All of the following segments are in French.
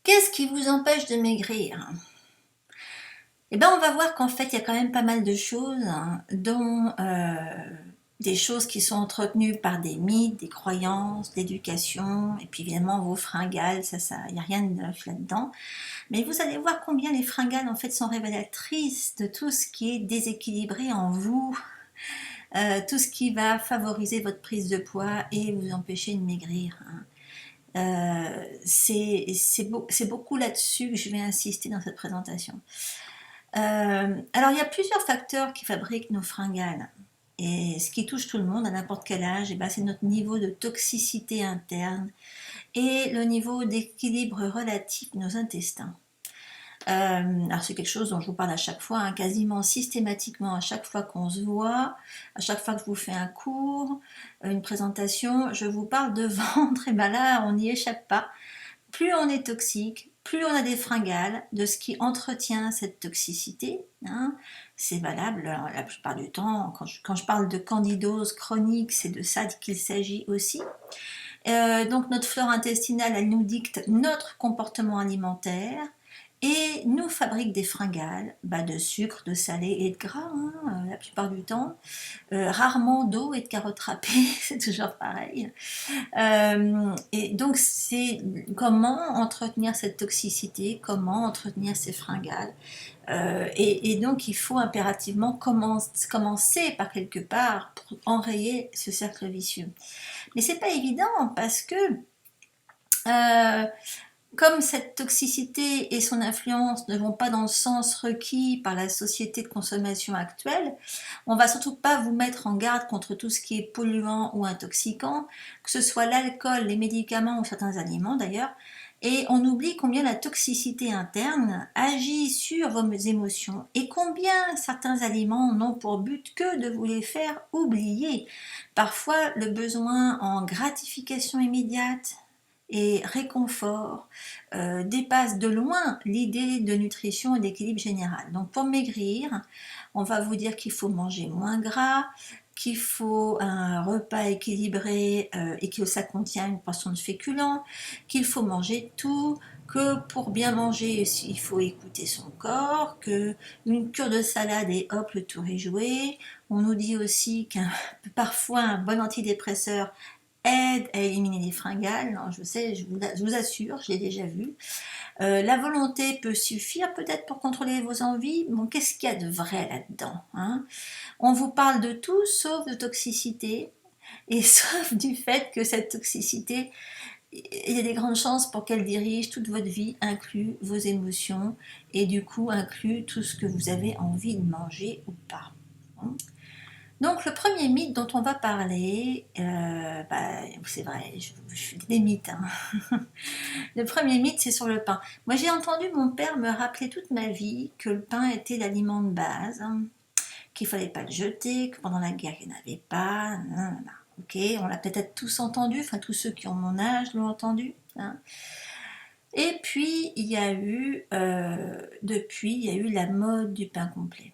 Qu'est-ce qui vous empêche de maigrir? Eh bien, on va voir qu'en fait, il y a quand même pas mal de choses, dont des choses qui sont entretenues par des mythes, des croyances, l'éducation, et puis évidemment vos fringales, il n'y a rien de neuf là-dedans. Mais vous allez voir combien les fringales, en fait, sont révélatrices de tout ce qui est déséquilibré en vous, tout ce qui va favoriser votre prise de poids et vous empêcher de maigrir. C'est beaucoup là-dessus que je vais insister dans cette présentation. Alors, il y a plusieurs facteurs qui fabriquent nos fringales. Et ce qui touche tout le monde à n'importe quel âge, c'est notre niveau de toxicité interne et le niveau d'équilibre relatif de nos intestins. Alors c'est quelque chose dont je vous parle à chaque fois, quasiment systématiquement, à chaque fois qu'on se voit, à chaque fois que je vous fais un cours, une présentation, je vous parle de ventre, et là on n'y échappe pas. Plus on est toxique, plus on a des fringales, de ce qui entretient cette toxicité. C'est valable la plupart du temps. Quand je parle de candidose chronique, c'est de ça qu'il s'agit aussi. Donc notre flore intestinale, elle nous dicte notre comportement alimentaire et nous fabrique des fringales de sucre, de salé et de gras, la plupart du temps. Rarement d'eau et de carottes râpées, c'est toujours pareil. Et donc, c'est comment entretenir cette toxicité, comment entretenir ces fringales. Et donc, il faut impérativement commencer par quelque part pour enrayer ce cercle vicieux. Mais c'est pas évident parce que comme cette toxicité et son influence ne vont pas dans le sens requis par la société de consommation actuelle, on va surtout pas vous mettre en garde contre tout ce qui est polluant ou intoxicant, que ce soit l'alcool, les médicaments ou certains aliments d'ailleurs, et on oublie combien la toxicité interne agit sur vos émotions et combien certains aliments n'ont pour but que de vous les faire oublier. Parfois, le besoin en gratification immédiate et réconfort dépasse de loin l'idée de nutrition et d'équilibre général. Donc pour maigrir, on va vous dire qu'il faut manger moins gras, qu'il faut un repas équilibré et que ça contient une portion de féculents, qu'il faut manger tout, que pour bien manger, il faut écouter son corps, qu'une cure de salade et hop, le tour est joué. On nous dit aussi qu'un parfois un bon antidépresseur aide à éliminer les fringales. Non, je sais, je vous assure, je l'ai déjà vu. La volonté peut suffire peut-être pour contrôler vos envies. Bon, qu'est-ce qu'il y a de vrai là-dedans, On vous parle de tout sauf de toxicité et sauf du fait que cette toxicité, il y a des grandes chances pour qu'elle dirige toute votre vie, inclut vos émotions et du coup inclut tout ce que vous avez envie de manger ou pas. Donc le premier mythe dont on va parler, c'est vrai, je fais des mythes. Le premier mythe, c'est sur le pain. Moi, j'ai entendu mon père me rappeler toute ma vie que le pain était l'aliment de base, qu'il ne fallait pas le jeter, que pendant la guerre, il n'y en avait pas. Ok, on l'a peut-être tous entendu, enfin tous ceux qui ont mon âge l'ont entendu. Et puis, depuis, il y a eu la mode du pain complet.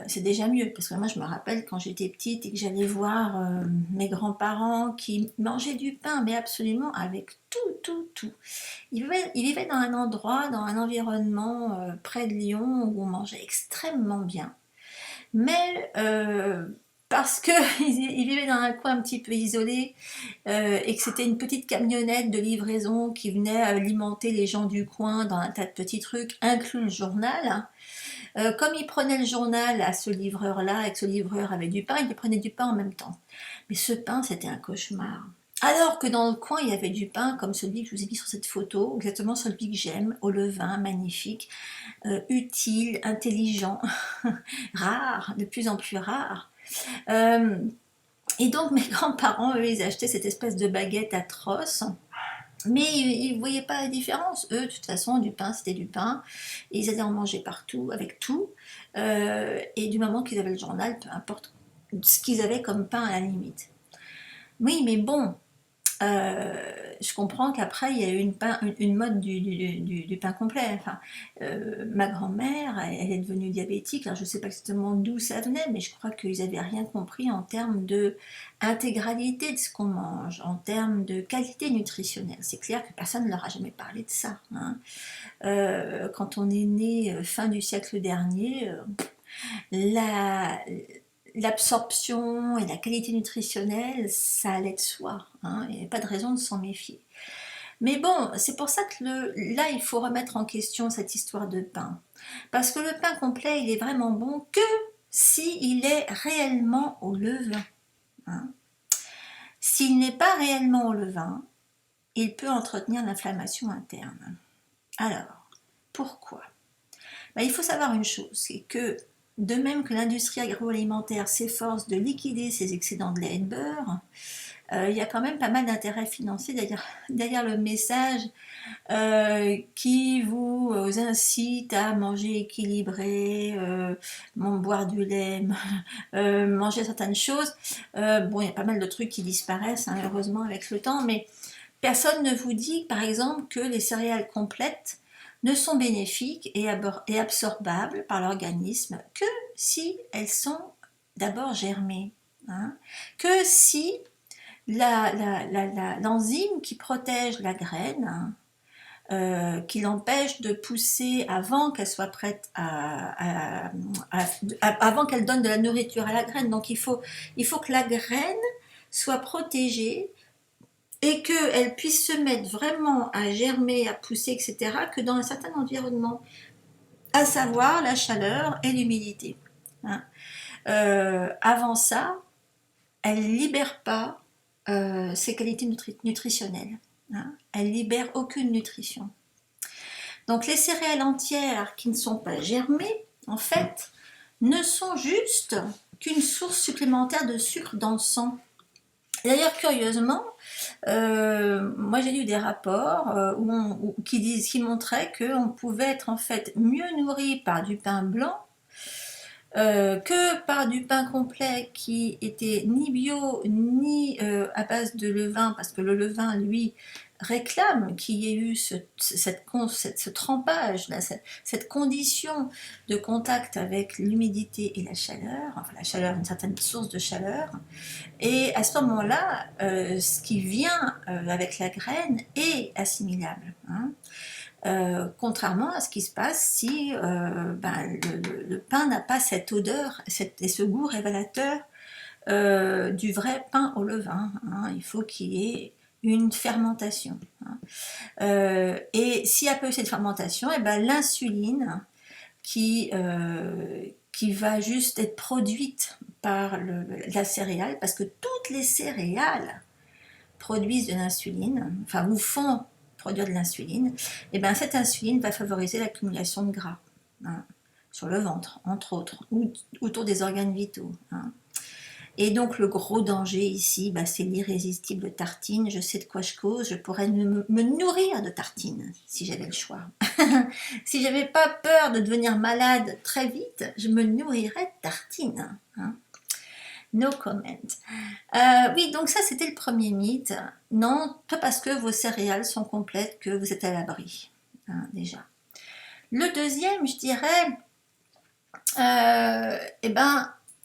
C'est déjà mieux, parce que moi je me rappelle quand j'étais petite et que j'allais voir mes grands-parents qui mangeaient du pain, mais absolument avec tout. Ils vivaient dans un endroit, dans un environnement près de Lyon où on mangeait extrêmement bien, mais parce qu'ils vivaient dans un coin un petit peu isolé et que c'était une petite camionnette de livraison qui venait alimenter les gens du coin dans un tas de petits trucs, inclus le journal. Comme il prenait le journal à ce livreur-là et que ce livreur avait du pain, il prenait du pain en même temps. Mais ce pain, c'était un cauchemar. Alors que dans le coin, il y avait du pain comme celui que je vous ai mis sur cette photo, exactement celui que j'aime, au levain, magnifique, utile, intelligent, rare, de plus en plus rare. Et donc mes grands-parents, eux, ils achetaient cette espèce de baguette atroce. Mais ils ne voyaient pas la différence. Eux, de toute façon, du pain, c'était du pain. Et ils allaient en manger partout, avec tout. Et du moment qu'ils avaient le journal, peu importe ce qu'ils avaient comme pain à la limite. Oui, mais bon, je comprends qu'après, il y a eu une mode du pain complet. Enfin, ma grand-mère, elle est devenue diabétique. Alors, je ne sais pas exactement d'où ça venait, mais je crois qu'ils n'avaient rien compris en termes de intégralité de ce qu'on mange, en termes de qualité nutritionnelle. C'est clair que personne ne leur a jamais parlé de ça. Hein. Quand on est né fin du siècle dernier, l'absorption et la qualité nutritionnelle, ça allait de soi. Hein, il n'y avait pas de raison de s'en méfier. Mais bon, c'est pour ça que là, il faut remettre en question cette histoire de pain. Parce que le pain complet, il est vraiment bon que s'il est réellement au levain. Hein. S'il n'est pas réellement au levain, il peut entretenir l'inflammation interne. Alors, pourquoi? Il faut savoir une chose, c'est que de même que l'industrie agroalimentaire s'efforce de liquider ses excédents de lait et de beurre, il y a quand même pas mal d'intérêts financiers derrière le message qui vous incite à manger équilibré, boire du lait, manger certaines choses. Bon, il y a pas mal de trucs qui disparaissent, hein, heureusement, avec le temps, mais personne ne vous dit, par exemple, que les céréales complètes ne sont bénéfiques et absorbables par l'organisme que si elles sont d'abord germées. Hein, que si l'enzyme qui protège la graine, qui l'empêche de pousser avant qu'elle soit prête avant qu'elle donne de la nourriture à la graine. Donc il faut que la graine soit protégée et qu'elle puisse se mettre vraiment à germer, à pousser, etc., que dans un certain environnement, à savoir la chaleur et l'humidité. Hein. Avant ça, elle ne libère pas ses qualités nutritionnelles. Hein. Elle ne libère aucune nutrition. Donc les céréales entières qui ne sont pas germées, en fait, ne sont juste qu'une source supplémentaire de sucre dans le sang. D'ailleurs, curieusement, moi j'ai lu des rapports qui montraient qu'on pouvait être en fait mieux nourri par du pain blanc que par du pain complet qui était ni bio ni à base de levain, parce que le levain, lui, réclame qu'il y ait eu ce trempage, cette condition de contact avec l'humidité et la chaleur, enfin la chaleur, une certaine source de chaleur, et à ce moment-là, ce qui vient avec la graine est assimilable. Hein. Contrairement à ce qui se passe si le pain n'a pas cette odeur et ce goût révélateur du vrai pain au levain. Hein. Il faut qu'il y ait une fermentation. Hein. Et s'il y a peu cette fermentation, l'insuline qui va juste être produite par la céréale, parce que toutes les céréales produisent de l'insuline, enfin vous font produire de l'insuline, et cette insuline va favoriser l'accumulation de gras, hein, sur le ventre, entre autres, ou autour des organes vitaux. Hein. Et donc le gros danger ici, c'est l'irrésistible tartine. Je sais de quoi je cause, je pourrais me nourrir de tartines si j'avais le choix. Si j'avais pas peur de devenir malade très vite, je me nourrirais de tartines. Hein. No comment. Oui, donc ça c'était le premier mythe. Non, pas parce que vos céréales sont complètes que vous êtes à l'abri, hein, déjà. Le deuxième, je dirais,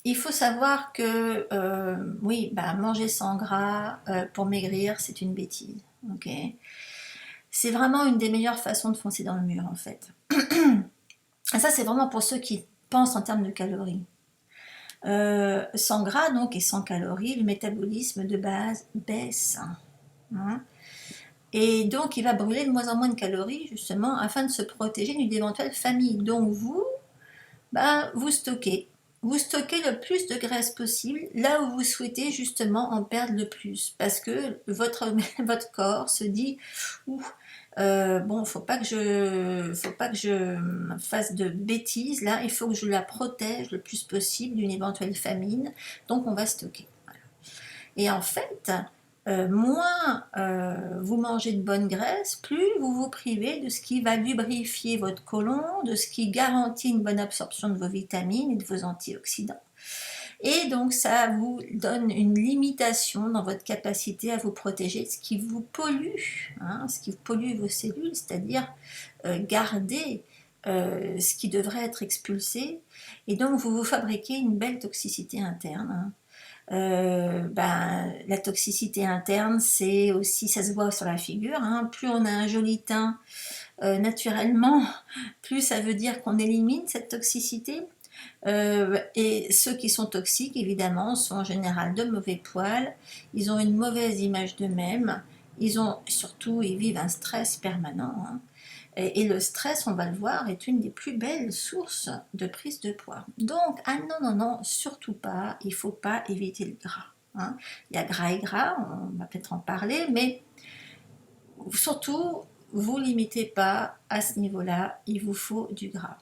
il faut savoir que oui, manger sans gras pour maigrir, c'est une bêtise. Okay, c'est vraiment une des meilleures façons de foncer dans le mur, en fait. Et ça, c'est vraiment pour ceux qui pensent en termes de calories. Sans gras donc et sans calories, le métabolisme de base baisse. Hein. Et donc il va brûler de moins en moins de calories justement afin de se protéger d'une éventuelle famine. Donc vous stockez le plus de graisse possible là où vous souhaitez justement en perdre le plus, parce que votre corps se dit faut pas que je fasse de bêtises là, il faut que je la protège le plus possible d'une éventuelle famine, donc on va stocker. Voilà. Et en fait, moins vous mangez de bonne graisse, plus vous vous privez de ce qui va lubrifier votre côlon, de ce qui garantit une bonne absorption de vos vitamines et de vos antioxydants. et donc ça vous donne une limitation dans votre capacité à vous protéger, ce qui vous pollue, hein, ce qui pollue vos cellules, c'est-à-dire garder ce qui devrait être expulsé, et donc vous vous fabriquez une belle toxicité interne, hein. La toxicité interne, c'est aussi, ça se voit sur la figure, hein. Plus on a un joli teint naturellement, plus ça veut dire qu'on élimine cette toxicité. Et ceux qui sont toxiques, évidemment, sont en général de mauvais poils, ils ont une mauvaise image d'eux-mêmes, ils vivent un stress permanent, hein. Et le stress, on va le voir, est une des plus belles sources de prise de poids. Donc, ah non, non, non, surtout pas, il ne faut pas éviter le gras, hein. Il y a gras et gras, on va peut-être en parler, mais surtout, vous limitez pas à ce niveau-là, il vous faut du gras.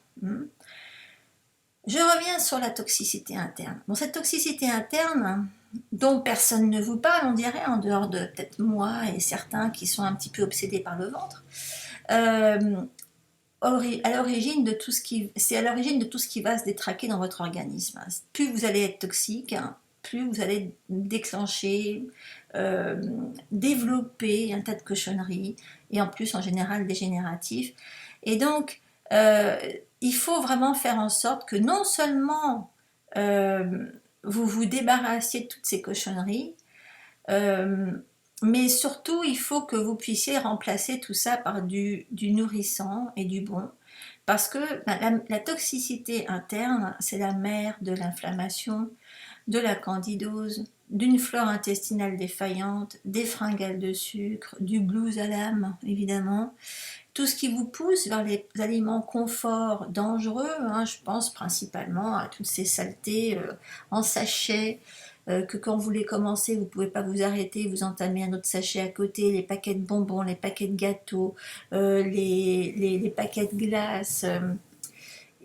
Je reviens sur la toxicité interne. Bon, cette toxicité interne, dont personne ne vous parle, on dirait, en dehors de peut-être moi et certains qui sont un petit peu obsédés par le ventre, à l'origine de tout ce qui va se détraquer dans votre organisme. Plus vous allez être toxique, plus vous allez déclencher, développer un tas de cochonneries, et en plus en général dégénératif. Et donc, il faut vraiment faire en sorte que non seulement vous vous débarrassiez de toutes ces cochonneries, mais surtout, il faut que vous puissiez remplacer tout ça par du nourrissant et du bon. Parce que la toxicité interne, c'est la mère de l'inflammation, de la candidose, d'une flore intestinale défaillante, des fringales de sucre, du blues à l'âme, évidemment. Tout ce qui vous pousse vers les aliments confort dangereux, hein, je pense principalement à toutes ces saletés en sachet, que quand vous les commencez, vous ne pouvez pas vous arrêter, vous entamez un autre sachet à côté, les paquets de bonbons, les paquets de gâteaux, les paquets de glace.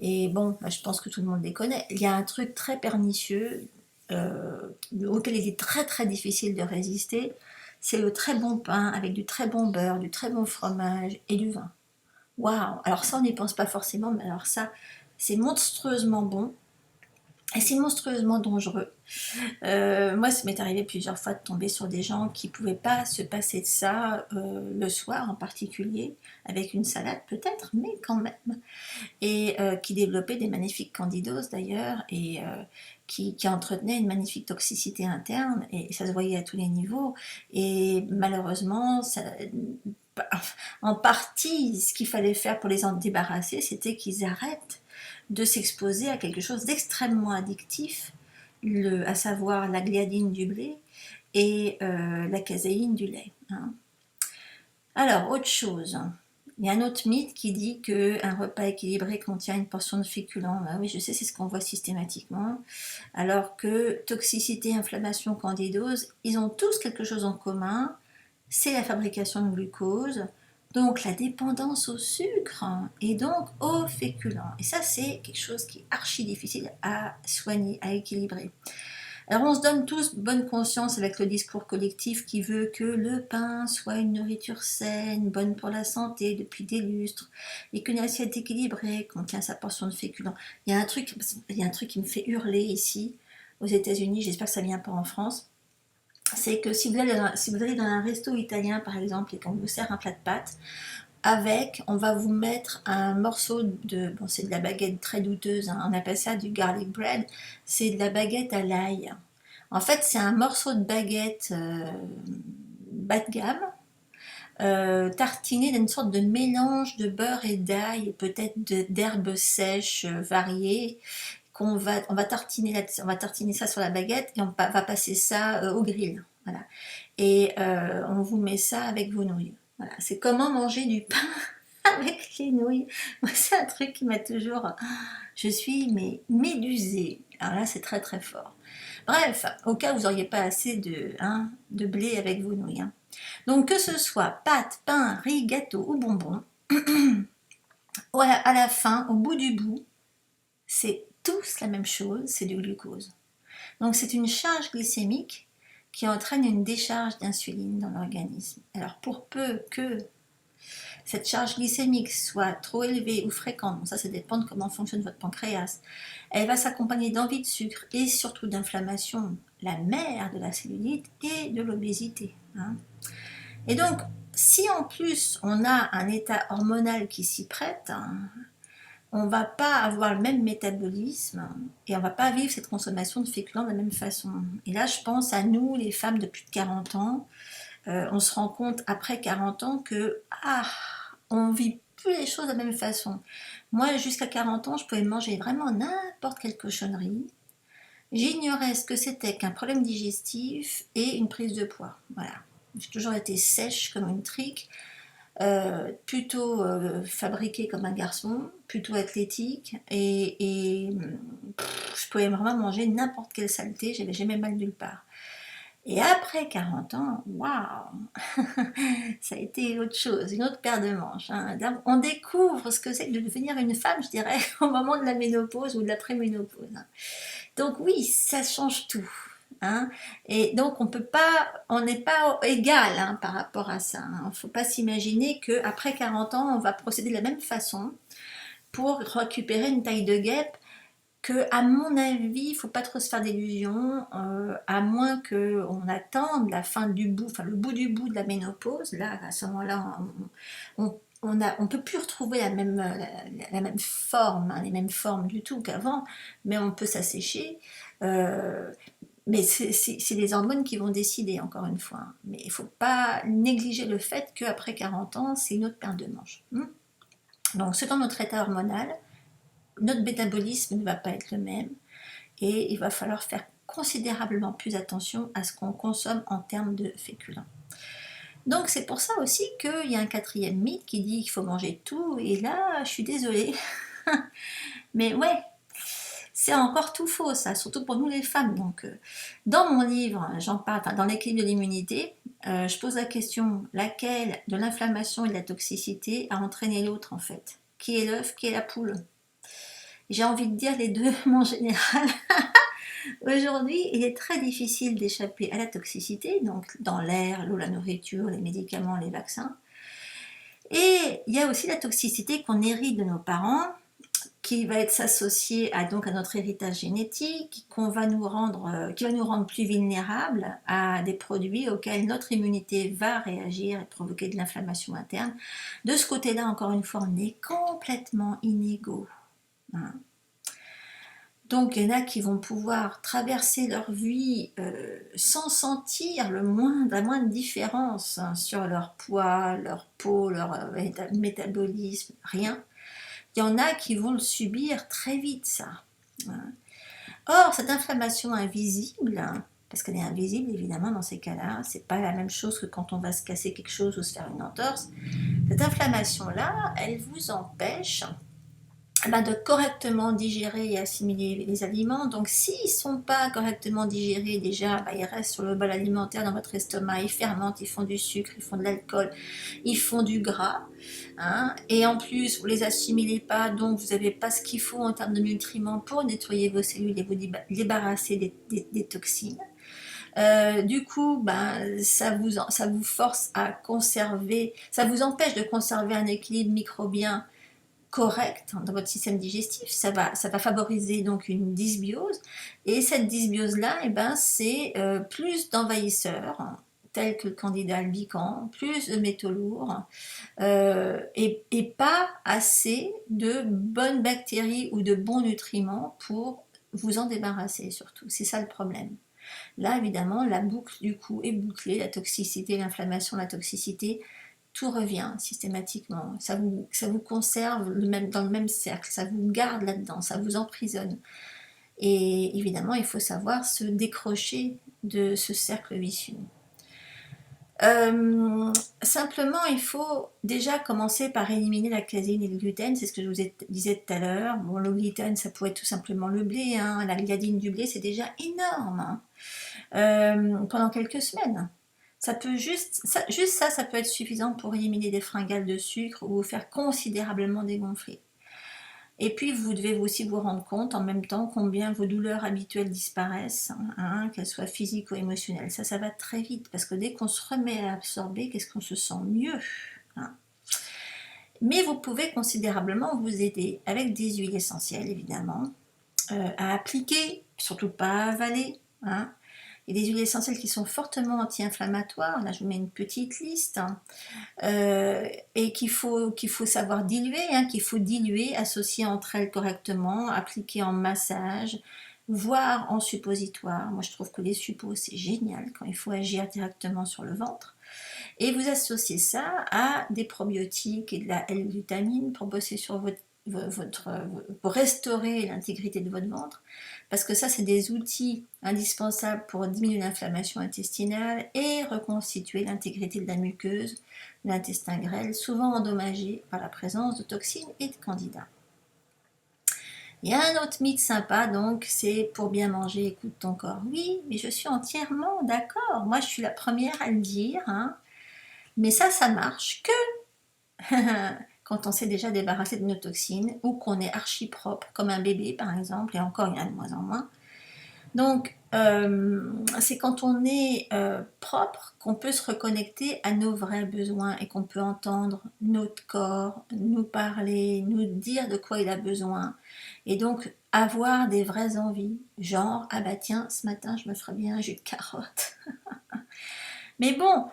Et bon, je pense que tout le monde les connaît. Il y a un truc très pernicieux auquel il est très très difficile de résister, c'est le très bon pain avec du très bon beurre, du très bon fromage et du vin. Waouh! Alors ça, on n'y pense pas forcément, mais alors ça, c'est monstrueusement bon et c'est monstrueusement dangereux. Moi, ça m'est arrivé plusieurs fois de tomber sur des gens qui ne pouvaient pas se passer de ça le soir en particulier, avec une salade peut-être, mais quand même, et qui développaient des magnifiques candidoses d'ailleurs, et qui entretenaient une magnifique toxicité interne, et ça se voyait à tous les niveaux, et malheureusement, en partie, ce qu'il fallait faire pour les en débarrasser, c'était qu'ils arrêtent de s'exposer à quelque chose d'extrêmement addictif, à savoir la gliadine du blé et la caséine du lait, hein. Alors, autre chose, il y a un autre mythe qui dit qu'un repas équilibré contient une portion de féculents. Ben oui, je sais, c'est ce qu'on voit systématiquement. Alors que toxicité, inflammation, candidose, ils ont tous quelque chose en commun, c'est la fabrication de glucose, donc la dépendance au sucre et donc aux féculents. Et ça, c'est quelque chose qui est archi difficile à soigner, à équilibrer. Alors on se donne tous bonne conscience avec le discours collectif qui veut que le pain soit une nourriture saine, bonne pour la santé depuis des lustres, et qu'une assiette équilibrée contient sa portion de féculents. Il y a un truc qui me fait hurler ici, aux États-Unis, j'espère que ça ne vient pas en France. C'est que si vous allez dans un resto italien par exemple et qu'on vous sert un plat de pâtes, on va vous mettre un morceau c'est de la baguette très douteuse, hein, on appelle ça du garlic bread, c'est de la baguette à l'ail. En fait, c'est un morceau de baguette bas de gamme, tartiné d'une sorte de mélange de beurre et d'ail, et peut-être d'herbes sèches variées, on va tartiner ça sur la baguette et on va passer ça au grill. Voilà. Et on vous met ça avec vos nouilles. Voilà. C'est comment manger du pain avec les nouilles. Moi, c'est un truc qui m'a toujours... Je suis médusée. Alors là, c'est très très fort. Bref, au cas où vous n'auriez pas assez de blé avec vos nouilles, hein. Donc que ce soit pâtes, pain, riz, gâteau ou bonbons, à la fin, au bout du bout, c'est tous la même chose, c'est du glucose. Donc c'est une charge glycémique qui entraîne une décharge d'insuline dans l'organisme. Alors pour peu que cette charge glycémique soit trop élevée ou fréquente, ça dépend de comment fonctionne votre pancréas, elle va s'accompagner d'envie de sucre et surtout d'inflammation, la mère de la cellulite et de l'obésité. Hein. Et donc, si en plus on a un état hormonal qui s'y prête, hein, on ne va pas avoir le même métabolisme et on ne va pas vivre cette consommation de féculents de la même façon. Et là, je pense à nous, les femmes de plus de 40 ans, on se rend compte après 40 ans que on vit plus les choses de la même façon. Moi, jusqu'à 40 ans, je pouvais manger vraiment n'importe quelle cochonnerie. J'ignorais ce que c'était qu'un problème digestif et une prise de poids. Voilà. J'ai toujours été sèche comme une trique, plutôt fabriquée comme un garçon, plutôt athlétique, et je pouvais vraiment manger n'importe quelle saleté, j'avais jamais mal nulle part. Et après 40 ans, waouh, ça a été autre chose, une autre paire de manches. Hein. On découvre ce que c'est que de devenir une femme, je dirais, au moment de la ménopause ou de l'après-ménopause. Hein. Donc oui, ça change tout. Hein. Et donc on n'est pas égal hein, par rapport à ça. Il ne faut pas s'imaginer qu'après 40 ans, on va procéder de la même façon pour récupérer une taille de guêpe. Que, à mon avis, il ne faut pas trop se faire d'illusions, à moins qu'on attende la fin du bout, enfin le bout du bout de la ménopause. Là, à ce moment-là, on ne peut plus retrouver la même forme, hein, les mêmes formes du tout qu'avant, mais on peut s'assécher. Mais c'est les hormones qui vont décider, encore une fois. Hein. Mais il ne faut pas négliger le fait qu'après 40 ans, c'est une autre paire de manches. Donc, selon notre état hormonal, notre métabolisme ne va pas être le même et il va falloir faire considérablement plus attention à ce qu'on consomme en termes de féculents. Donc c'est pour ça aussi qu'il y a un quatrième mythe qui dit qu'il faut manger tout, et là je suis désolée, mais ouais, c'est encore tout faux ça, surtout pour nous les femmes. Donc dans mon livre, j'en parle, dans l'équilibre de l'immunité, je pose la question, laquelle de l'inflammation et de la toxicité a entraîné l'autre en fait? Qui est l'œuf, qui est la poule? J'ai envie de dire les deux, mais en général. Aujourd'hui, il est très difficile d'échapper à la toxicité, donc dans l'air, l'eau, la nourriture, les médicaments, les vaccins. Et il y a aussi la toxicité qu'on hérite de nos parents, qui va être s'associer à notre héritage génétique, qui va nous rendre plus vulnérables à des produits auxquels notre immunité va réagir et provoquer de l'inflammation interne. De ce côté-là, encore une fois, on est complètement inégaux. Hein. Donc il y en a qui vont pouvoir traverser leur vie sans sentir la moindre différence hein, sur leur poids, leur peau, leur métabolisme, rien. Il y en a qui vont le subir très vite, ça. Hein. Or, cette inflammation invisible, hein, parce qu'elle est invisible évidemment dans ces cas-là, c'est pas la même chose que quand on va se casser quelque chose ou se faire une entorse. Cette inflammation-là, elle vous empêche de correctement digérer et assimiler les aliments. Donc s'ils ne sont pas correctement digérés, déjà ils restent sur le bol alimentaire dans votre estomac, ils fermentent, ils font du sucre, ils font de l'alcool, ils font du gras, hein, et en plus vous ne les assimilez pas, donc vous n'avez pas ce qu'il faut en termes de nutriments pour nettoyer vos cellules et vous débarrasser des toxines. Du coup, ça vous force à conserver, ça vous empêche de conserver un équilibre microbien correct dans votre système digestif, ça va favoriser donc une dysbiose, et cette dysbiose là c'est plus d'envahisseurs tels que le candida albicans, plus de métaux lourds et pas assez de bonnes bactéries ou de bons nutriments pour vous en débarrasser. Surtout, c'est ça le problème. Là évidemment la boucle du coup est bouclée, la toxicité, l'inflammation, la toxicité, tout revient systématiquement, ça vous conserve dans le même cercle, ça vous garde là-dedans, ça vous emprisonne. Et évidemment, il faut savoir se décrocher de ce cercle vicieux. Simplement, il faut déjà commencer par éliminer la caséine et le gluten, c'est ce que je vous disais tout à l'heure. Bon, le gluten, ça pourrait être tout simplement le blé, hein. La gliadine du blé, c'est déjà énorme, hein. Pendant quelques semaines. Ça peut ça peut être suffisant pour éliminer des fringales de sucre ou vous faire considérablement dégonfler. Et puis vous devez aussi vous rendre compte en même temps combien vos douleurs habituelles disparaissent, hein, qu'elles soient physiques ou émotionnelles. Ça va très vite parce que dès qu'on se remet à absorber, qu'est-ce qu'on se sent mieux, hein. Mais vous pouvez considérablement vous aider avec des huiles essentielles, évidemment, à appliquer, surtout pas à avaler, hein. Il y a des huiles essentielles qui sont fortement anti-inflammatoires, là je vous mets une petite liste, hein, et qu'il faut savoir diluer, hein, qu'il faut diluer, associer entre elles correctement, appliquer en massage, voire en suppositoire. Moi je trouve que les suppos c'est génial quand il faut agir directement sur le ventre. Et vous associez ça à des probiotiques et de la L-glutamine pour bosser sur pour restaurer l'intégrité de votre ventre, parce que ça c'est des outils indispensables pour diminuer l'inflammation intestinale et reconstituer l'intégrité de la muqueuse, de l'intestin grêle, souvent endommagé par la présence de toxines et de candidats. Il y a un autre mythe sympa, donc, c'est pour bien manger, écoute ton corps. Oui, mais je suis entièrement d'accord. Moi, je suis la première à le dire, hein. Mais ça marche que quand on s'est déjà débarrassé de nos toxines ou qu'on est archi propre, comme un bébé par exemple, et encore il y en a de moins en moins. Donc, c'est quand on est propre qu'on peut se reconnecter à nos vrais besoins et qu'on peut entendre notre corps nous parler, nous dire de quoi il a besoin. Et donc, avoir des vraies envies, genre, ah bah tiens, ce matin je me ferais bien un jus de carotte. Mais bon,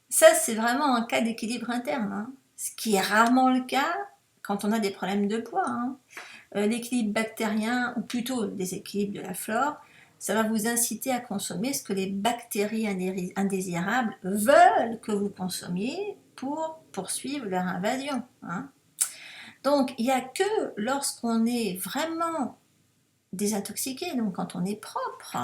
ça c'est vraiment un cas d'équilibre interne, hein. Ce qui est rarement le cas quand on a des problèmes de poids, hein. L'équilibre bactérien, ou plutôt le déséquilibre de la flore, ça va vous inciter à consommer ce que les bactéries indésirables veulent que vous consommiez pour poursuivre leur invasion, hein. Donc il n'y a que lorsqu'on est vraiment désintoxiqué, donc quand on est propre,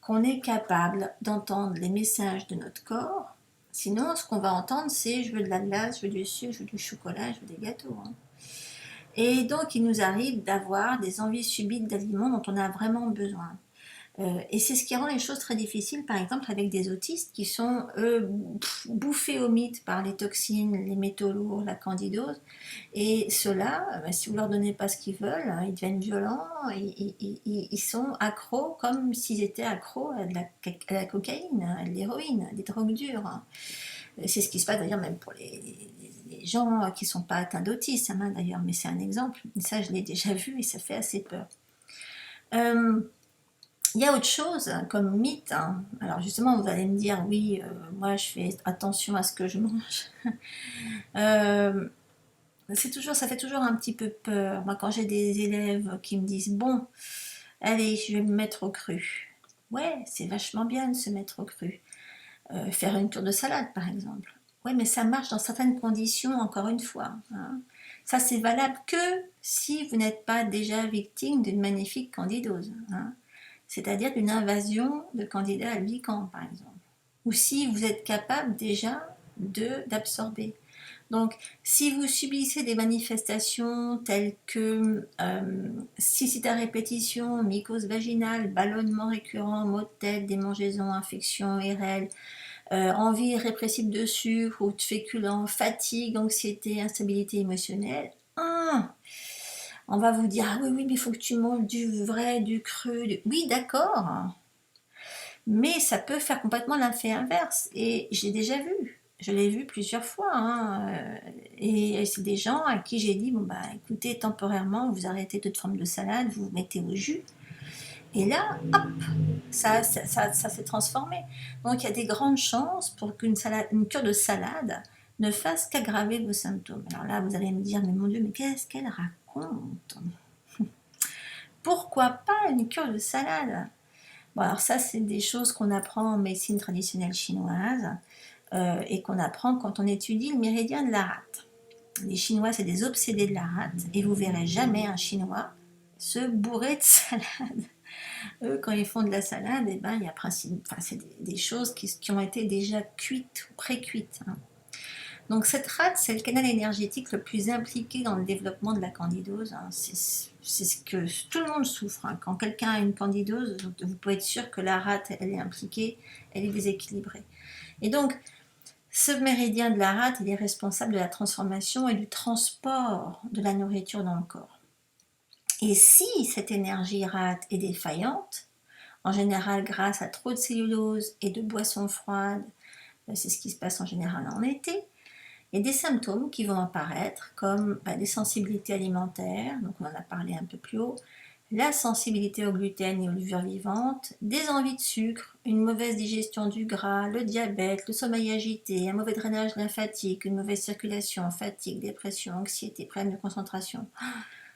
qu'on est capable d'entendre les messages de notre corps. Sinon, ce qu'on va entendre, c'est je veux de la glace, je veux du sucre, je veux du chocolat, je veux des gâteaux, hein. Et donc, il nous arrive d'avoir des envies subites d'aliments dont on a vraiment besoin. Et c'est ce qui rend les choses très difficiles, par exemple, avec des autistes qui sont bouffés au mythe par les toxines, les métaux lourds, la candidose. Et ceux-là, si vous leur donnez pas ce qu'ils veulent, ils deviennent violents, ils sont accros comme s'ils étaient accros à la cocaïne, à l'héroïne, à des drogues dures, hein. C'est ce qui se passe d'ailleurs même pour les gens qui ne sont pas atteints d'autisme, hein, d'ailleurs, mais c'est un exemple. Ça, je l'ai déjà vu et ça fait assez peur. Il y a autre chose comme mythe, hein. Alors justement, vous allez me dire, oui, moi je fais attention à ce que je mange. Ça fait toujours un petit peu peur. Moi, quand j'ai des élèves qui me disent, bon, allez, je vais me mettre au cru. Ouais, c'est vachement bien de se mettre au cru. Faire une cure de salade, par exemple. Oui, mais ça marche dans certaines conditions, encore une fois, hein. Ça, c'est valable que si vous n'êtes pas déjà victime d'une magnifique candidose, hein. C'est-à-dire d'une invasion de candidats albicans, par exemple. Ou si vous êtes capable déjà d'absorber. Donc, si vous subissez des manifestations telles que cystite à répétition, mycose vaginale, ballonnement récurrent, maux de tête, démangeaisons, infections, IRL, envie irrépressible de sucre ou de féculents, fatigue, anxiété, instabilité émotionnelle, on va vous dire, ah oui, mais il faut que tu manges du vrai, du cru. Oui, d'accord, mais ça peut faire complètement l'effet inverse. Et j'ai déjà vu, je l'ai vu plusieurs fois, hein. Et c'est des gens à qui j'ai dit, bon bah écoutez, temporairement, vous arrêtez toute forme de salade, vous vous mettez au jus. Et là, hop, ça s'est transformé. Donc il y a des grandes chances pour qu'une cure de salade ne fasse qu'aggraver vos symptômes. Alors là, vous allez me dire, mais mon Dieu, mais qu'est-ce qu'elle raconte? Pourquoi pas une cure de salade? Bon, alors ça, c'est des choses qu'on apprend en médecine traditionnelle chinoise et qu'on apprend quand on étudie le méridien de la rate. Les Chinois, c'est des obsédés de la rate et vous verrez jamais un Chinois se bourrer de salade. Eux, quand ils font de la salade, eh ben, il y a c'est des choses qui ont été déjà cuites ou pré-cuites, hein. Donc cette rate, c'est le canal énergétique le plus impliqué dans le développement de la candidose, hein. C'est ce que tout le monde souffre, hein. Quand quelqu'un a une candidose, vous pouvez être sûr que la rate, elle est impliquée, elle est déséquilibrée. Et donc, ce méridien de la rate, il est responsable de la transformation et du transport de la nourriture dans le corps. Et si cette énergie rate est défaillante, en général grâce à trop de cellulose et de boissons froides, c'est ce qui se passe en général en été, et des symptômes qui vont apparaître comme des sensibilités alimentaires, donc on en a parlé un peu plus haut, la sensibilité au gluten et aux levures vivantes, des envies de sucre, une mauvaise digestion du gras, le diabète, le sommeil agité, un mauvais drainage lymphatique, une mauvaise circulation, fatigue, dépression, anxiété, problème de concentration.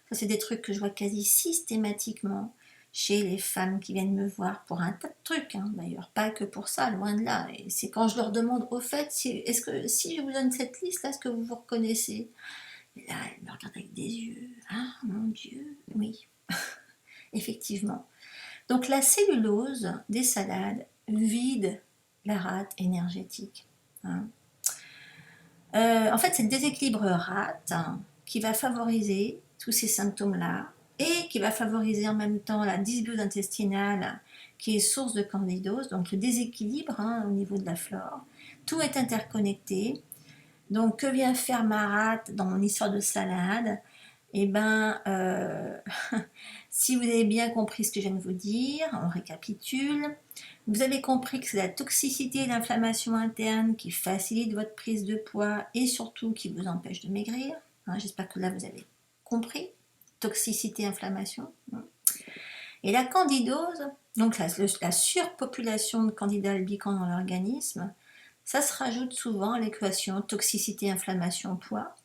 Ça, c'est des trucs que je vois quasi systématiquement chez les femmes qui viennent me voir pour un tas de trucs, hein, d'ailleurs, pas que pour ça, loin de là. Et c'est quand je leur demande, au fait, est-ce que si je vous donne cette liste-là, est-ce que vous vous reconnaissez? Et là, elles me regardent avec des yeux. Ah, mon Dieu, oui, effectivement. Donc la cellulose des salades vide la rate énergétique. Hein. En fait, c'est le déséquilibre rate qui va favoriser tous ces symptômes-là et qui va favoriser en même temps la dysbiose intestinale qui est source de candidose, donc le déséquilibre au niveau de la flore. Tout est interconnecté. Donc, que vient faire ma rate dans mon histoire de salade? Eh bien, si vous avez bien compris ce que je viens de vous dire, on récapitule. Vous avez compris que c'est la toxicité et l'inflammation interne qui facilite votre prise de poids et surtout qui vous empêche de maigrir. J'espère que là, vous avez compris. Toxicité, inflammation. Et la candidose, donc la surpopulation de candidats albicans dans l'organisme, ça se rajoute souvent à l'équation toxicité, inflammation, poids.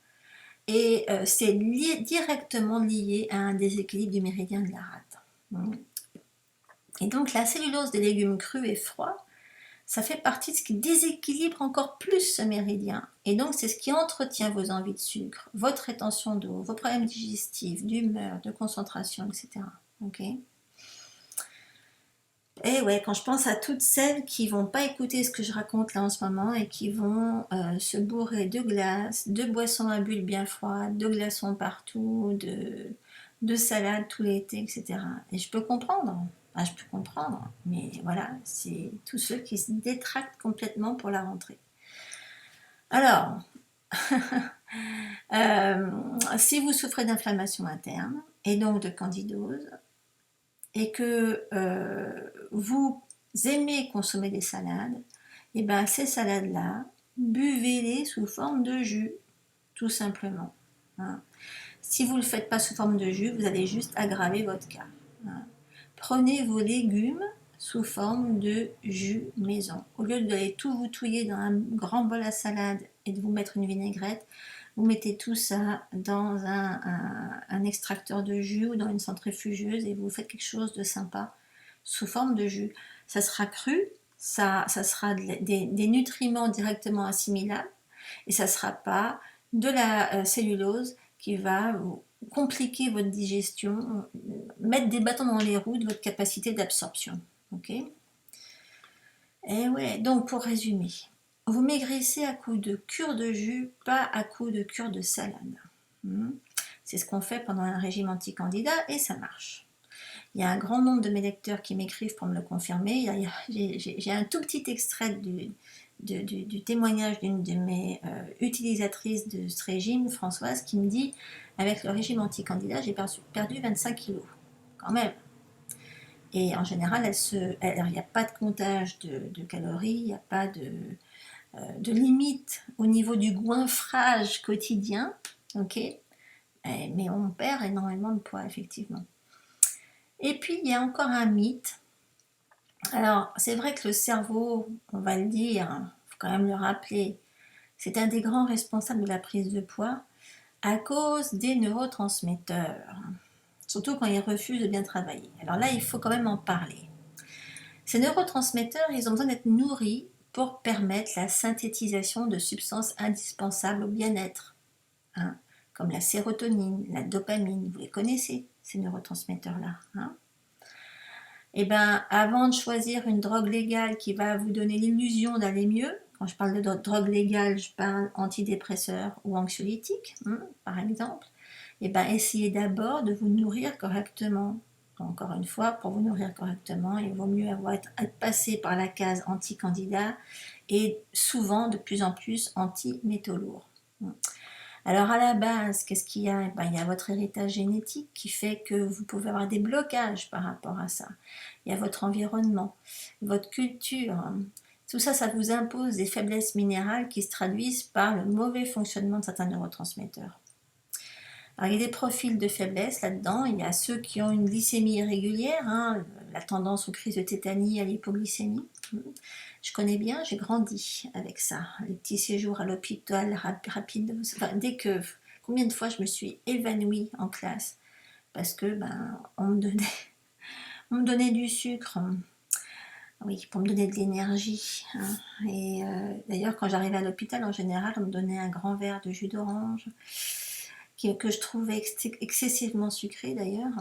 Et c'est directement lié à un déséquilibre du méridien de la rate. Et donc la cellulose des légumes crus et froids, ça fait partie de ce qui déséquilibre encore plus ce méridien. Et donc c'est ce qui entretient vos envies de sucre, votre rétention d'eau, vos problèmes digestifs, d'humeur, de concentration, etc. Okay. Et ouais, quand je pense à toutes celles qui vont pas écouter ce que je raconte là en ce moment et qui vont se bourrer de glace, de boissons à bulles bien froides, de glaçons partout, de salades tout l'été, etc. Et je peux comprendre, je peux comprendre, mais voilà, c'est tous ceux qui se détractent complètement pour la rentrée. Alors, si vous souffrez d'inflammation interne et donc de candidose, et que vous aimez consommer des salades, et bien ces salades-là, buvez-les sous forme de jus, tout simplement. Hein. Si vous ne le faites pas sous forme de jus, vous allez juste aggraver votre cas. Hein. Prenez vos légumes sous forme de jus maison. Au lieu d'aller tout vous touiller dans un grand bol à salade et de vous mettre une vinaigrette, vous mettez tout ça dans un extracteur de jus ou dans une centrifugeuse et vous faites quelque chose de sympa sous forme de jus. Ça sera cru, ça sera des nutriments directement assimilables et ça ne sera pas de la cellulose qui va vous compliquer votre digestion, mettre des bâtons dans les roues de votre capacité d'absorption. Ok ? Et ouais, donc pour résumer, vous maigrissez à coup de cure de jus, pas à coup de cure de salade. C'est ce qu'on fait pendant un régime anti-candidat et ça marche. Il y a un grand nombre de mes lecteurs qui m'écrivent pour me le confirmer. J'ai un tout petit extrait du témoignage d'une de mes utilisatrices de ce régime, Françoise, qui me dit « Avec le régime anti-candidat, j'ai perdu 25 kilos. » Quand même. Et en général, il n'y a pas de comptage de calories, il n'y a pas de limite au niveau du goinfrage quotidien, ok, mais on perd énormément de poids, effectivement. Et puis, il y a encore un mythe. Alors, c'est vrai que le cerveau, on va le dire, il faut quand même le rappeler, c'est un des grands responsables de la prise de poids à cause des neurotransmetteurs, surtout quand ils refusent de bien travailler. Alors là, il faut quand même en parler. Ces neurotransmetteurs, ils ont besoin d'être nourris pour permettre la synthétisation de substances indispensables au bien-être, comme la sérotonine, la dopamine, vous les connaissez, ces neurotransmetteurs-là. Et bien, avant de choisir une drogue légale qui va vous donner l'illusion d'aller mieux, quand je parle de drogue légale, je parle antidépresseur ou anxiolytique, par exemple, et bien, essayez d'abord de vous nourrir correctement. Encore une fois, pour vous nourrir correctement, il vaut mieux être passé par la case anti-candidat et souvent, de plus en plus, anti-métaux lourds. Alors à la base, qu'est-ce qu'il y a ? Il y a votre héritage génétique qui fait que vous pouvez avoir des blocages par rapport à ça. Il y a votre environnement, votre culture, Tout ça, ça vous impose des faiblesses minérales qui se traduisent par le mauvais fonctionnement de certains neurotransmetteurs. Alors, il y a des profils de faiblesse là-dedans. Il y a ceux qui ont une glycémie irrégulière, hein, la tendance aux crises de tétanie, à l'hypoglycémie. Je connais bien, j'ai grandi avec ça. Les petits séjours à l'hôpital rapides. Enfin, combien de fois je me suis évanouie en classe parce que on me donnait du sucre. Oui, pour me donner de l'énergie. Hein. Et d'ailleurs, quand j'arrivais à l'hôpital, en général, on me donnait un grand verre de jus d'orange que je trouvais excessivement sucré d'ailleurs.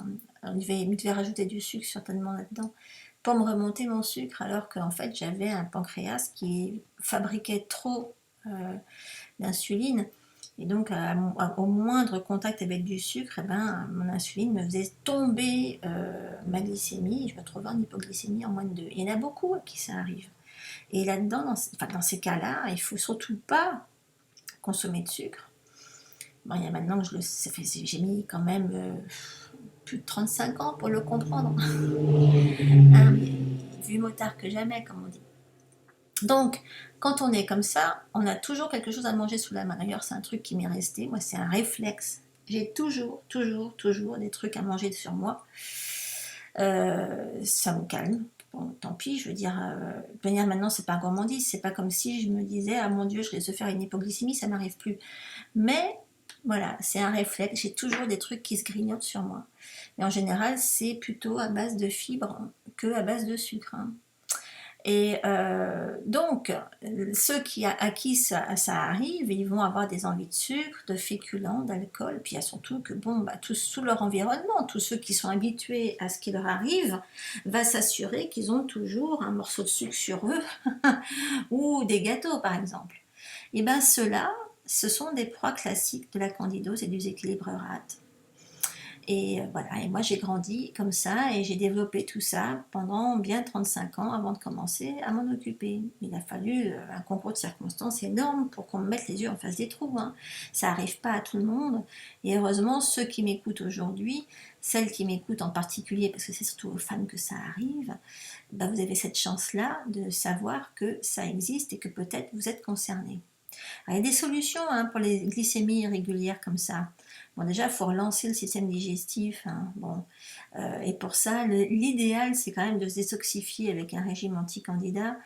On devait rajouter du sucre certainement là-dedans pour me remonter mon sucre, alors qu'en fait j'avais un pancréas qui fabriquait trop d'insuline. Et donc au moindre contact avec du sucre, mon insuline me faisait tomber ma glycémie, et je me trouvais en hypoglycémie en moins de 2. Il y en a beaucoup à qui ça arrive. Et là-dedans, dans ces cas-là, il ne faut surtout pas consommer de sucre. Bon, il y a maintenant que j'ai mis quand même plus de 35 ans pour le comprendre. Hein, vu motard que jamais, comme on dit. Donc, quand on est comme ça, on a toujours quelque chose à manger sous la main. D'ailleurs, c'est un truc qui m'est resté. Moi, c'est un réflexe. J'ai toujours des trucs à manger sur moi. Ça me calme. Bon, tant pis, je veux dire, maintenant, c'est pas gourmandise. C'est pas comme si je me disais, ah mon Dieu, je risque de faire une hypoglycémie, ça m'arrive plus. Mais voilà, c'est un réflexe. J'ai toujours des trucs qui se grignotent sur moi. Mais en général, c'est plutôt à base de fibres que à base de sucre. Hein. Et donc, ceux à qui ça arrive, ils vont avoir des envies de sucre, de féculents, d'alcool. Puis il y a surtout que, tout leur environnement, tous ceux qui sont habitués à ce qui leur arrive, va s'assurer qu'ils ont toujours un morceau de sucre sur eux, ou des gâteaux par exemple. Et bien ceux-là, ce sont des proies classiques de la candidose et du déséquilibre rate. Et voilà, et moi j'ai grandi comme ça et j'ai développé tout ça pendant bien 35 ans avant de commencer à m'en occuper. Il a fallu un concours de circonstances énorme pour qu'on me mette les yeux en face des trous. Hein. Ça n'arrive pas à tout le monde. Et heureusement, ceux qui m'écoutent aujourd'hui, celles qui m'écoutent en particulier, parce que c'est surtout aux femmes que ça arrive, vous avez cette chance-là de savoir que ça existe et que peut-être vous êtes concernés. Alors, il y a des solutions pour les glycémies irrégulières comme ça. Bon, déjà, il faut relancer le système digestif. Hein. Bon, et pour ça, l'idéal, c'est quand même de se détoxifier avec un régime anti-candida.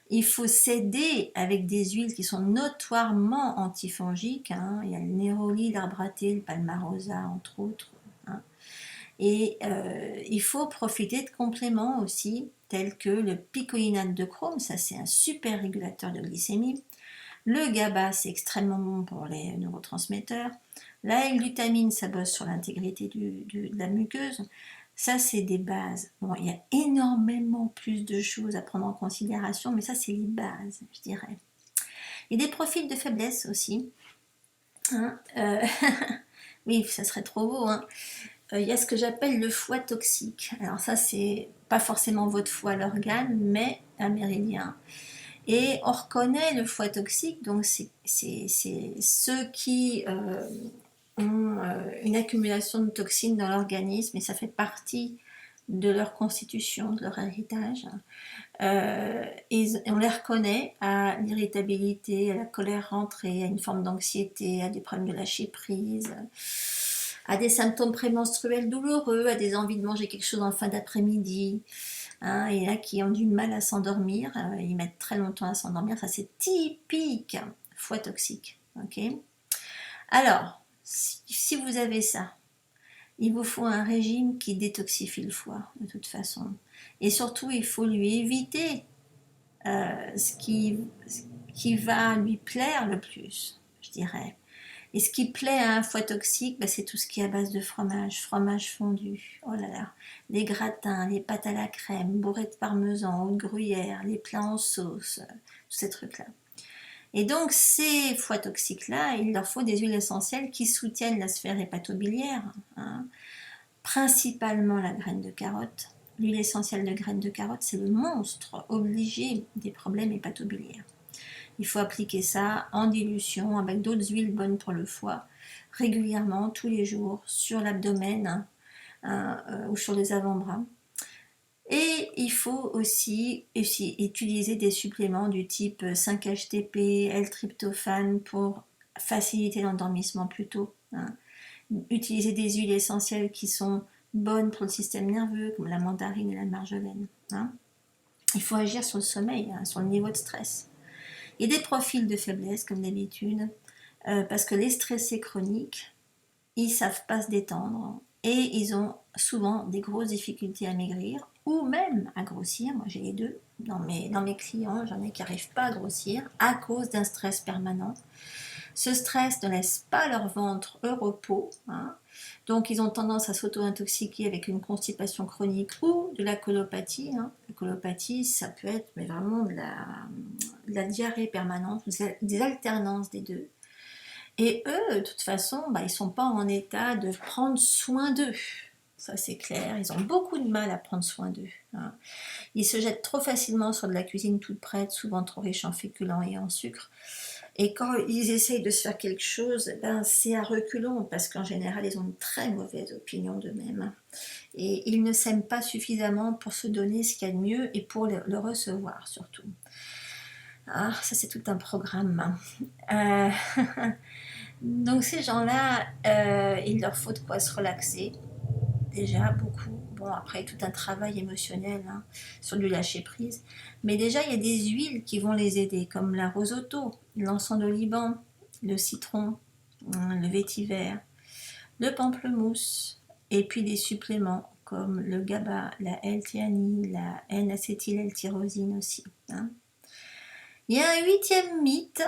Il faut s'aider avec des huiles qui sont notoirement antifongiques. Hein. Il y a le néroli, l'arbre à thé, le palmarosa, entre autres. Hein. Et il faut profiter de compléments aussi, tels que le picolinate de chrome. Ça, c'est un super régulateur de glycémie. Le GABA, c'est extrêmement bon pour les neurotransmetteurs. La L-glutamine, ça bosse sur l'intégrité de la muqueuse. Ça, c'est des bases. Bon, il y a énormément plus de choses à prendre en considération, mais ça, c'est les bases, je dirais. Il y a des profils de faiblesse aussi. Hein, oui, ça serait trop beau. Hein. Il y a ce que j'appelle le foie toxique. Alors ça, c'est pas forcément votre foie, l'organe, mais un méridien. Et on reconnaît le foie toxique, donc c'est ceux qui ont une accumulation de toxines dans l'organisme, et ça fait partie de leur constitution, de leur héritage. Et on les reconnaît à l'irritabilité, à la colère rentrée, à une forme d'anxiété, à des problèmes de lâcher prise, à des symptômes prémenstruels douloureux, à des envies de manger quelque chose en fin d'après-midi. Hein, et là qui ont du mal à s'endormir, ils mettent très longtemps à s'endormir, ça c'est typique foie toxique. Okay, alors, si vous avez ça, il vous faut un régime qui détoxifie le foie de toute façon. Et surtout, il faut lui éviter ce qui va lui plaire le plus, je dirais. Et ce qui plaît à un foie toxique, c'est tout ce qui est à base de fromage fondu, oh là là, les gratins, les pâtes à la crème, bourrées de parmesan ou de gruyère, les plats en sauce, tous ces trucs-là. Et donc ces foies toxiques-là, il leur faut des huiles essentielles qui soutiennent la sphère hépatobiliaire, hein, principalement la graine de carotte. L'huile essentielle de graine de carotte, c'est le monstre obligé des problèmes hépatobiliaires. Il faut appliquer ça en dilution avec d'autres huiles bonnes pour le foie, régulièrement, tous les jours, sur l'abdomen ou sur les avant-bras. Et il faut aussi utiliser des suppléments du type 5-HTP, L-tryptophane pour faciliter l'endormissement plus tôt, hein. Utiliser des huiles essentielles qui sont bonnes pour le système nerveux, comme la mandarine et la marjolaine, hein. Il faut agir sur le sommeil, hein, sur le niveau de stress. Il y a des profils de faiblesse, comme d'habitude, parce que les stressés chroniques, ils ne savent pas se détendre et ils ont souvent des grosses difficultés à maigrir ou même à grossir. Moi, j'ai les deux. Dans mes clients, j'en ai qui n'arrivent pas à grossir à cause d'un stress permanent. Ce stress ne laisse pas leur ventre au repos, hein. Donc ils ont tendance à s'auto-intoxiquer avec une constipation chronique ou de la colopathie, hein. La colopathie, ça peut être mais vraiment de la diarrhée permanente, des alternances des deux. Et eux, de toute façon, ils ne sont pas en état de prendre soin d'eux. Ça, c'est clair. Ils ont beaucoup de mal à prendre soin d'eux, hein. Ils se jettent trop facilement sur de la cuisine toute prête, souvent trop riche en féculents et en sucre. Et quand ils essayent de se faire quelque chose, c'est à reculons, parce qu'en général, ils ont une très mauvaise opinion d'eux-mêmes. Et ils ne s'aiment pas suffisamment pour se donner ce qu'il y a de mieux et pour le recevoir, surtout. Ah, ça, c'est tout un programme. Donc, ces gens-là, il leur faut de quoi se relaxer. Déjà, beaucoup. Bon, après, tout un travail émotionnel, hein, sur du lâcher-prise. Mais déjà, il y a des huiles qui vont les aider, comme la rosoto, l'encens de Liban, le citron, le vétiver, le pamplemousse, et puis des suppléments comme le GABA, la L-théanine, la N-acétyl-L-tyrosine aussi, hein. Il y a un huitième mythe,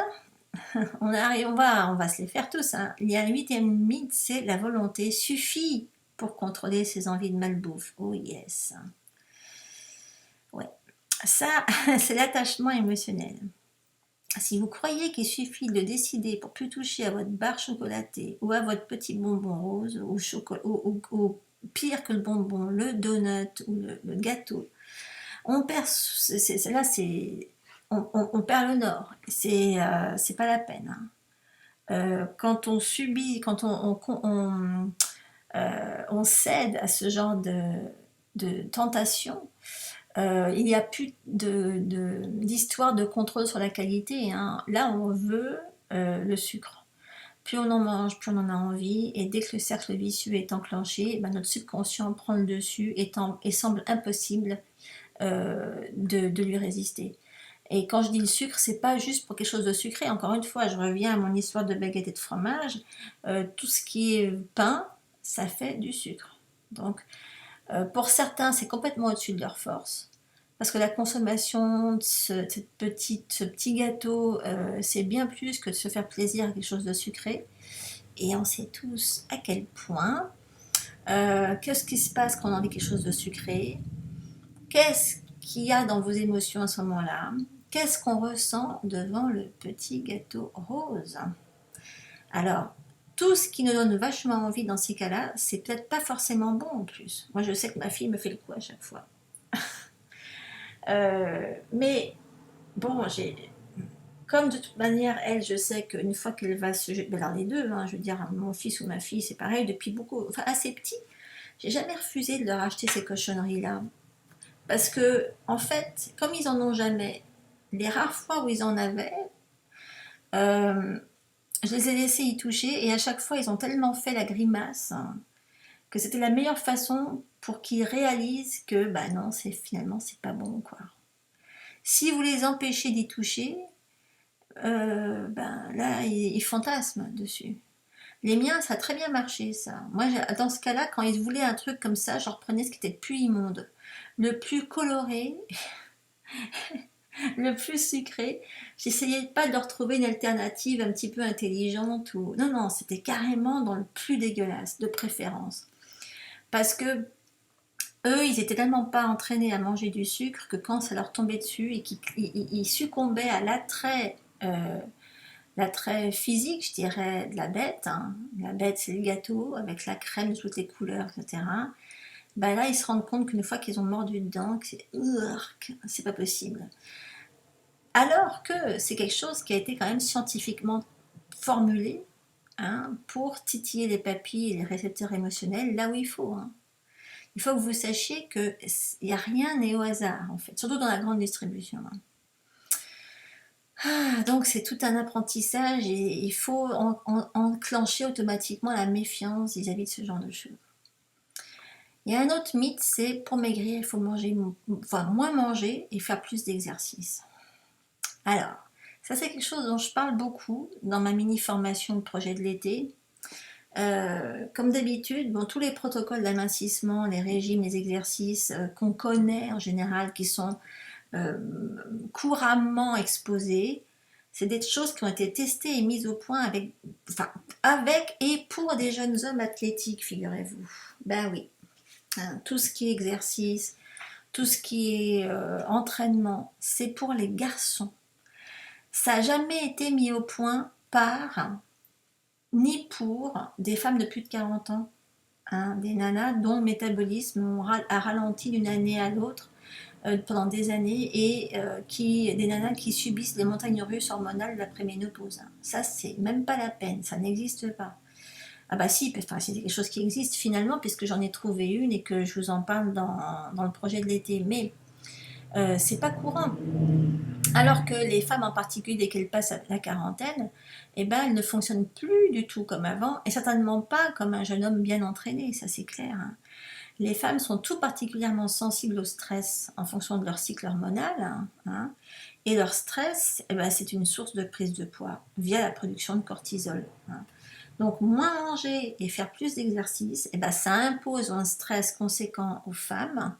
on va se les faire tous, hein. Il y a un huitième mythe, c'est la volonté suffit pour contrôler ses envies de malbouffe. Oh yes. Ouais. Ça, c'est l'attachement émotionnel. Si vous croyez qu'il suffit de décider pour plus toucher à votre barre chocolatée ou à votre petit bonbon rose ou pire que le bonbon, le donut ou le gâteau, on perd, on perd le nord. C'est pas la peine, hein. Quand on subit, quand on cède à ce genre de tentation, il n'y a plus d'histoire de contrôle sur la qualité, hein. Là, on veut le sucre. Plus on en mange, plus on en a envie, et dès que le cercle vicieux est enclenché, notre subconscient prend le dessus et semble impossible de lui résister. Et quand je dis le sucre, c'est pas juste pour quelque chose de sucré. Encore une fois, je reviens à mon histoire de baguette et de fromage. Tout ce qui est pain, ça fait du sucre. Donc, pour certains, c'est complètement au-dessus de leur force. Parce que la consommation de ce petit gâteau, c'est bien plus que de se faire plaisir à quelque chose de sucré. Et on sait tous à quel point, qu'est-ce qui se passe quand on a envie de quelque chose de sucré. Qu'est-ce qu'il y a dans vos émotions à ce moment-là? Qu'est-ce qu'on ressent devant le petit gâteau rose? Alors, tout ce qui nous donne vachement envie dans ces cas-là, c'est peut-être pas forcément bon en plus. Moi, je sais que ma fille me fait le coup à chaque fois. Mais bon, comme de toute manière, elle, je sais qu'une fois qu'elle va se jeter, alors les deux, hein, je veux dire, mon fils ou ma fille, c'est pareil, depuis assez petit, j'ai jamais refusé de leur acheter ces cochonneries-là. Parce que, en fait, comme ils en ont jamais, les rares fois où ils en avaient, je les ai laissés y toucher, et à chaque fois, ils ont tellement fait la grimace, hein, que c'était la meilleure façon pour qu'ils réalisent que, non, finalement, c'est pas bon, quoi. Si vous les empêchez d'y toucher, là, ils fantasment dessus. Les miens, ça a très bien marché, ça. Moi, dans ce cas-là, quand ils voulaient un truc comme ça, je reprenais ce qui était le plus immonde, le plus coloré, le plus sucré. J'essayais pas de leur trouver une alternative un petit peu intelligente. Non, non, c'était carrément dans le plus dégueulasse, de préférence. Parce que eux, ils étaient tellement pas entraînés à manger du sucre que quand ça leur tombait dessus et qu'ils succombaient à l'attrait physique, je dirais, de la bête, hein. La bête, c'est le gâteau avec la crème de toutes les couleurs, etc. Là, ils se rendent compte qu'une fois qu'ils ont mordu dedans, que c'est pas possible. Alors que c'est quelque chose qui a été quand même scientifiquement formulé, hein, pour titiller les papilles et les récepteurs émotionnels là où il faut, hein. Il faut que vous sachiez qu'il n'y a rien n'est au hasard, en fait, surtout dans la grande distribution. Donc c'est tout un apprentissage et il faut enclencher automatiquement la méfiance vis-à-vis de ce genre de choses. Il y a un autre mythe, c'est pour maigrir, il faut manger, enfin moins manger et faire plus d'exercice. Alors, ça c'est quelque chose dont je parle beaucoup dans ma mini-formation de projet de l'été. Comme d'habitude, bon, tous les protocoles d'amincissement, les régimes, les exercices qu'on connaît en général, qui sont couramment exposés, c'est des choses qui ont été testées et mises au point avec et pour des jeunes hommes athlétiques, figurez-vous. Ben oui, hein, tout ce qui est exercice, tout ce qui est entraînement, c'est pour les garçons. Ça n'a jamais été mis au point par ni pour des femmes de plus de 40 ans, hein, des nanas dont le métabolisme a ralenti d'une année à l'autre pendant des années et des nanas qui subissent des montagnes russes hormonales de la préménopause. Hein. Ça, c'est même pas la peine, ça n'existe pas. Ah bah si, enfin, c'est quelque chose qui existe finalement, puisque j'en ai trouvé une et que je vous en parle dans le projet de l'été, mais c'est pas courant. Alors que les femmes en particulier, dès qu'elles passent à la quarantaine, eh ben, elles ne fonctionnent plus du tout comme avant, et certainement pas comme un jeune homme bien entraîné, ça c'est clair. Hein. Les femmes sont tout particulièrement sensibles au stress en fonction de leur cycle hormonal, hein, et leur stress, eh ben, c'est une source de prise de poids via la production de cortisol. Hein. Donc moins manger et faire plus d'exercice, eh ben, ça impose un stress conséquent aux femmes.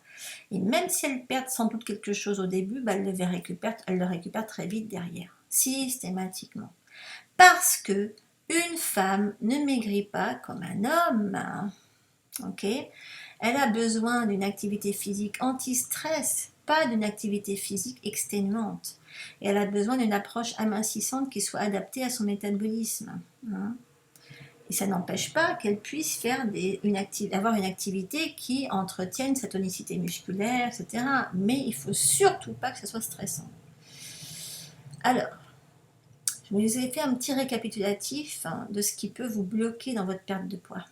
Et même si elles perdent sans doute quelque chose au début, bah, elles le récupèrent très vite derrière, systématiquement. Parce que une femme ne maigrit pas comme un homme. Ok ? Elle a besoin d'une activité physique anti-stress, pas d'une activité physique exténuante. Et elle a besoin d'une approche amincissante qui soit adaptée à son métabolisme. Hein. Et ça n'empêche pas qu'elle puisse faire avoir une activité qui entretienne sa tonicité musculaire, etc. Mais il ne faut surtout pas que ce soit stressant. Alors, je vous ai fait un petit récapitulatif de ce qui peut vous bloquer dans votre perte de poids.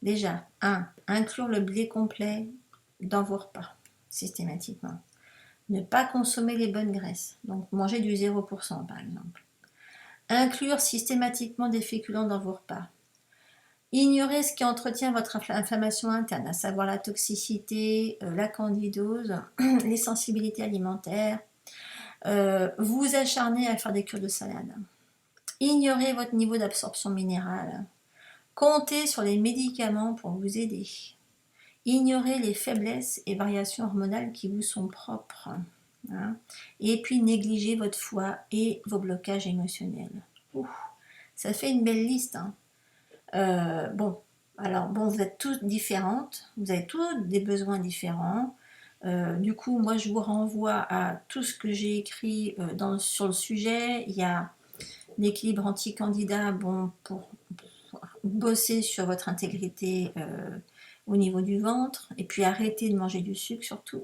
Déjà, 1. Inclure le blé complet dans vos repas, systématiquement. Ne pas consommer les bonnes graisses, donc manger du 0% par exemple. Inclure systématiquement des féculents dans vos repas. Ignorez ce qui entretient votre inflammation interne, à savoir la toxicité, la candidose, les sensibilités alimentaires. Vous acharnez à faire des cures de salade. Ignorez votre niveau d'absorption minérale. Comptez sur les médicaments pour vous aider. Ignorez les faiblesses et variations hormonales qui vous sont propres. Hein. Et puis négligez votre foie et vos blocages émotionnels. Ouh, ça fait une belle liste. Hein. Vous êtes toutes différentes, vous avez toutes des besoins différents. Du coup, moi, je vous renvoie à tout ce que j'ai écrit sur le sujet. Il y a l'équilibre anti-candidat, pour bosser sur votre intégrité au niveau du ventre, et puis arrêter de manger du sucre surtout.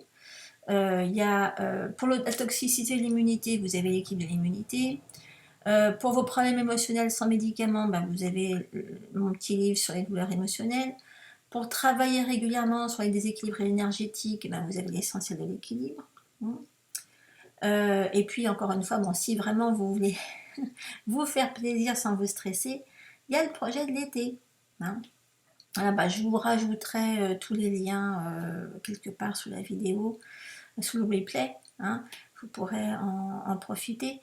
Il y a, pour la toxicité de l'immunité, vous avez l'équipe de l'immunité. Pour vos problèmes émotionnels sans médicaments, vous avez mon petit livre sur les douleurs émotionnelles. Pour travailler régulièrement sur les déséquilibres énergétiques, vous avez l'essentiel de l'équilibre. Et puis encore une fois, si vraiment vous voulez vous faire plaisir sans vous stresser, il y a le projet de l'été. Hein. Voilà, je vous rajouterai tous les liens quelque part sous la vidéo, sous le replay. Hein. Vous pourrez en profiter.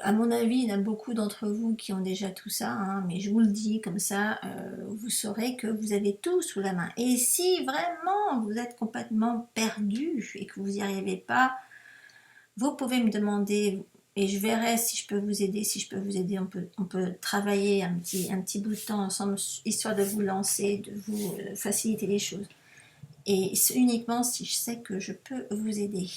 À mon avis, il y en a beaucoup d'entre vous qui ont déjà tout ça, hein, mais je vous le dis comme ça, vous saurez que vous avez tout sous la main. Et si vraiment vous êtes complètement perdu et que vous n'y arrivez pas, vous pouvez me demander et je verrai si je peux vous aider. Si je peux vous aider, on peut travailler un petit bout de temps ensemble, histoire de vous lancer, de vous faciliter les choses. Et uniquement si je sais que je peux vous aider.